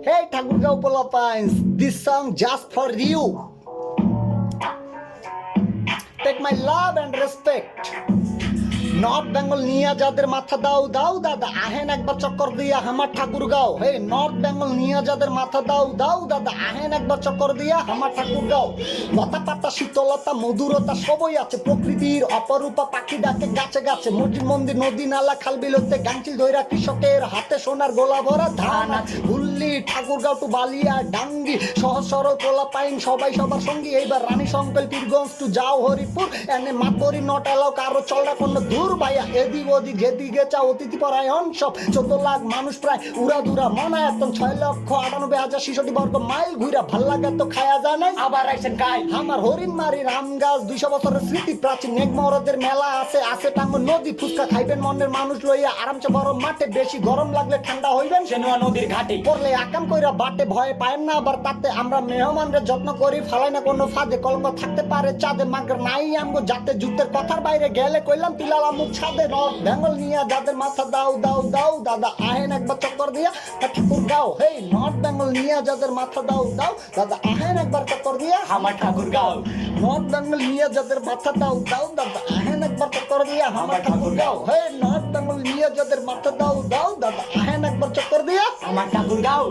Hey Thakurgaon Philippines, this song just for you. Take my love and respect. North Bengal নিয়ে যাদের মাথা দাও দাও দাদা আহেন একবার চক্কর দিয়া আমার ঠাকুরগাঁও। হে নর্থ বেঙ্গল নিয়ে যাদের মাথা দাও দাও দাদা আহেন একবার চক্কর দিয়া আমার ঠাকুরগাঁও। লতা পাতা শীতলতা মধুরতা সবই আছে, প্রকৃতির অপরূপা পাখি ডাকে গাছে গাছে, মসজিদ মন্দির নদী নালা খাল বিলতে গাংচিল ধইরা কৃষকের হাতে সোনার গোলা ভরা ধান আছে। হুল্লি ঠাকুরগাঁও টু বালিয়া ডাঙ্গি সহজ সরল পোলা পাইন সবাই সবার সঙ্গী। এইবার রানী সংকল পীরগঞ্জ টু যাও হরিপুর এনে মাতবরি নট এলাও কারো চলরা কোনো দূর ভাইয়া। এদিক ওদিক যেদিকে চাও অতিথি পরায়ণ সব 14 লাখ মানুষ প্রায় উড়াদুরা মনায়তন 6,98,066 বর্গ মাইল ঘুরা ভাল লাগে তো খায়া যায় নাই আবার আইসেন গাই আমার হরিণ মারি রাম গাছ 200 বছরের স্মৃতি প্রাচীন নেগমরদের মেলা আছে আছে টাঙ্গ নদী ফুচকা খাইবেন মনের মানুষ লইয়া আরামসে বড় মাঠে বেশি গরম লাগলে ঠান্ডা হইবেন সেনুয়া নদীর ঘাটে পড়লে আকাম কইরা বাটে ভয় পায়েন না আবার তাতে আমরা মেহমানদের যত্ন করি ফালাই না কোনো ফাঁদে কলঙ্ক থাকতে পারে চাঁদে মাগর নাই আমগো যাতে যুদ্ধের কথার বাইরে গেলে কইলাম তিলালাম ছাদে। নর্থ বেঙ্গল নিয়ে যাদের মাথা দাও দাও দাও দাদা আহেন একবার চক্কর দিয়া ঠাকুরগাঁও। হে নর্থ বেঙ্গল নিয়ে যাদের মাথা দাও দাও দাদা আহেন একবার চক্কর দিয়া আমার ঠাকুরগাঁও। নর্থ বেঙ্গল নিয়ে যাদের মাথা দাও দাও দাদা আহেন একবার চক্কর দিয়া আমার ঠাকুরগাঁও। হে নর্থ বেঙ্গল নিয়ে যাদের মাথা দাও দাও দাদা আহেন একবার চক্কর দিয়া আমার ঠাকুরগাঁও।